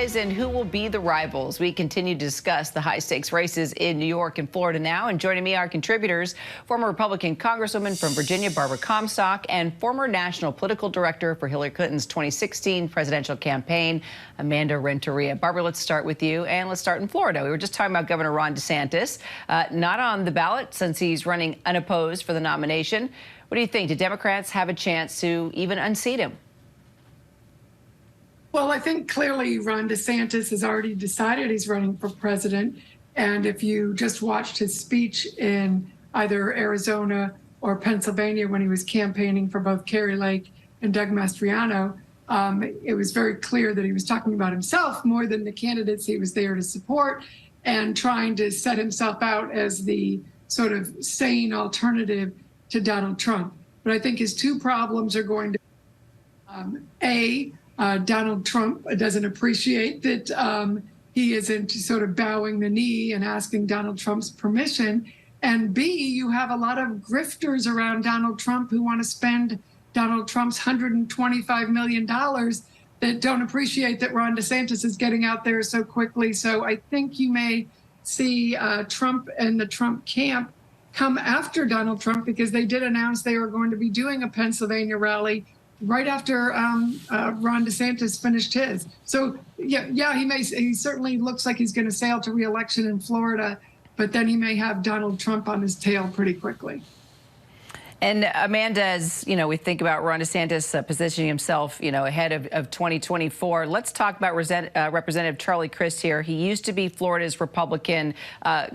lies and who will be the rivals? We continue to discuss the high-stakes races in New York and Florida now. And joining me are contributors, former Republican Congresswoman from Virginia, Barbara Comstock, and former National Political Director for Hillary Clinton's 2016 presidential campaign, Amanda Renteria. Barbara, let's start with you, and let's start in Florida. We were just talking about Governor Ron DeSantis, not on the ballot since he's running unopposed for the nomination. What do you think? Do Democrats have a chance to even unseat him? Well, I think clearly Ron DeSantis has already decided he's running for president. And if you just watched his speech in either Arizona or Pennsylvania when he was campaigning for both Kari Lake and Doug Mastriano, it was very clear that he was talking about himself more than the candidates he was there to support, and trying to set himself out as the sort of sane alternative to Donald Trump. But I think his two problems are going to, Donald Trump doesn't appreciate that he isn't sort of bowing the knee and asking Donald Trump's permission. And B, you have a lot of grifters around Donald Trump who want to spend Donald Trump's $125 million that don't appreciate that Ron DeSantis is getting out there so quickly. So I think you may see Trump and the Trump camp come after Donald Trump, because they did announce they were going to be doing a Pennsylvania rally right after Ron DeSantis finished his. So yeah, he certainly looks like he's going to sail to re-election in Florida, but then he may have Donald Trump on his tail pretty quickly. And Amanda, as you know, we think about Ron DeSantis positioning himself, ahead of 2024. Let's talk about Representative Charlie Crist here. He used to be Florida's Republican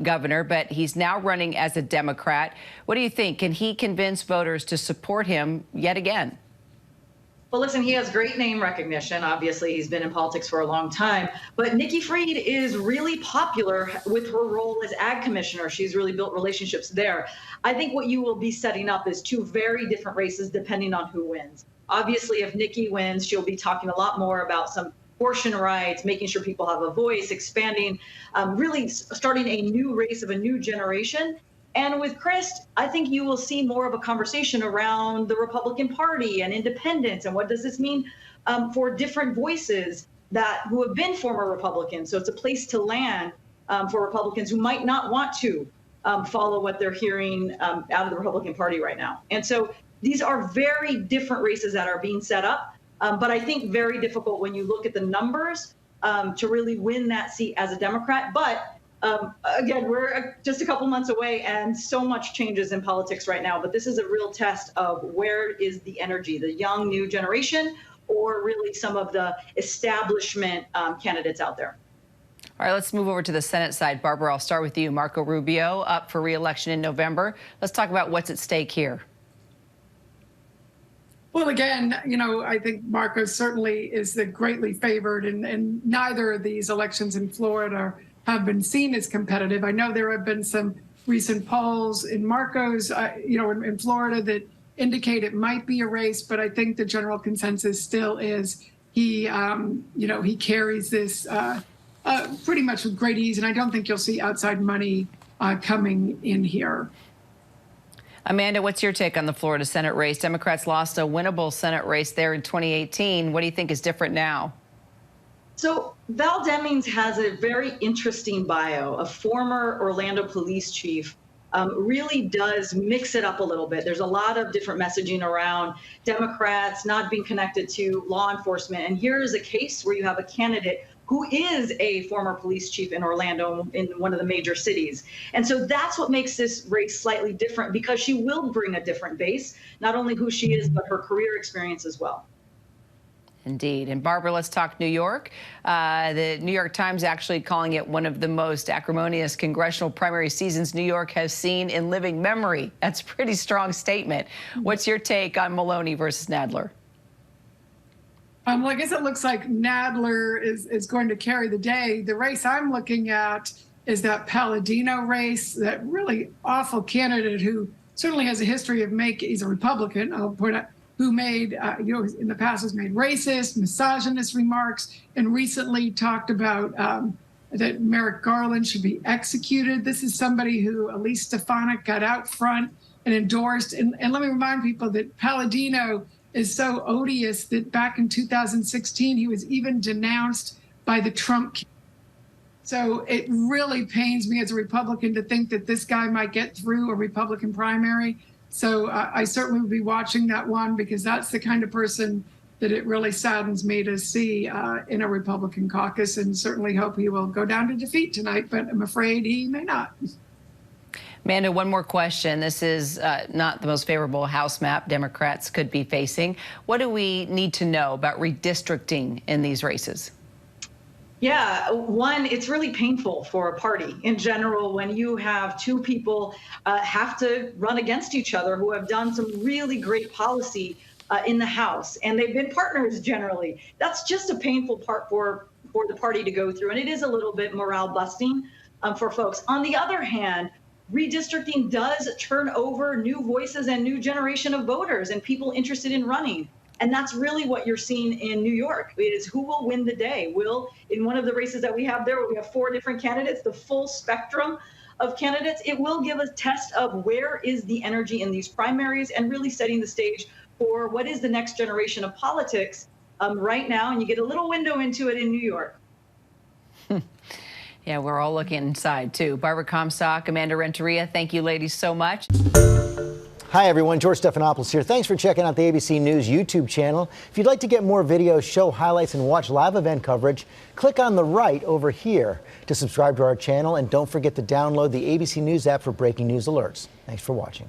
governor, but he's now running as a Democrat. What do you think? Can he convince voters to support him yet again? Well, listen, he has great name recognition. Obviously, he's been in politics for a long time. But Nikki Fried is really popular with her role as ag commissioner. She's really built relationships there. I think what you will be setting up is two very different races depending on who wins. Obviously, if Nikki wins, she'll be talking a lot more about some abortion rights, making sure people have a voice, expanding, really starting a new race of a new generation. And with Crist, I think you will see more of a conversation around the Republican Party and independence, and what does this mean for different voices who have been former Republicans. So it's a place to land for Republicans who might not want to follow what they're hearing out of the Republican Party right now. And so these are very different races that are being set up, but I think very difficult when you look at the numbers to really win that seat as a Democrat. But again, we're just a couple months away, and so much changes in politics right now. But this is a real test of where is the energy, the young, new generation, or really some of the establishment candidates out there. All right, let's move over to the Senate side. Barbara, I'll start with you. Marco Rubio up for re-election in November. Let's talk about what's at stake here. Well, again, I think Marco certainly is the greatly favored, and neither of these elections in Florida have been seen as competitive. I know there have been some recent polls in Marco's, in Florida that indicate it might be a race, but I think the general consensus still is he carries this pretty much with great ease, and I don't think you'll see outside money coming in here. Amanda, what's your take on the Florida Senate race? Democrats lost a winnable Senate race there in 2018. What do you think is different now? So Val Demings has a very interesting bio. A former Orlando police chief, really does mix it up a little bit. There's a lot of different messaging around Democrats not being connected to law enforcement. And here is a case where you have a candidate who is a former police chief in Orlando, in one of the major cities. And so that's what makes this race slightly different, because she will bring a different base, not only who she is, but her career experience as well. Indeed. And Barbara, let's talk New York. The New York Times actually calling it one of the most acrimonious congressional primary seasons New York has seen in living memory. That's a pretty strong statement. What's your take on Maloney versus Nadler? Well, I guess it looks like Nadler is going to carry the day. The race I'm looking at is that Palladino race, that really awful candidate who certainly has a history of he's a Republican, I'll point out, who made, in the past has made racist, misogynist remarks, and recently talked about that Merrick Garland should be executed. This is somebody who Elise Stefanik got out front and endorsed. And let me remind people that Palladino is so odious that back in 2016, he was even denounced by the Trump. So it really pains me as a Republican to think that this guy might get through a Republican primary. So I certainly will be watching that one, because that's the kind of person that it really saddens me to see in a Republican caucus, and certainly hope he will go down to defeat tonight, but I'm afraid he may not. Amanda, one more question. This is not the most favorable House map Democrats could be facing. What do we need to know about redistricting in these races? Yeah, one, it's really painful for a party in general when you have two people have to run against each other who have done some really great policy in the House, and they've been partners generally. That's just a painful part for the party to go through, and it is a little bit morale busting for folks. On the other hand, redistricting does turn over new voices and new generation of voters and people interested in running. And that's really what you're seeing in New York. It is who will win the day. In one of the races that we have there, where we have 4 different candidates, the full spectrum of candidates, it will give a test of where is the energy in these primaries, and really setting the stage for what is the next generation of politics right now. And you get a little window into it in New York. Yeah, we're all looking inside, too. Barbara Comstock, Amanda Renteria, thank you, ladies, so much. Hi, everyone. George Stephanopoulos here. Thanks for checking out the ABC News YouTube channel. If you'd like to get more videos, show highlights, and watch live event coverage, click on the right over here to subscribe to our channel. And don't forget to download the ABC News app for breaking news alerts. Thanks for watching.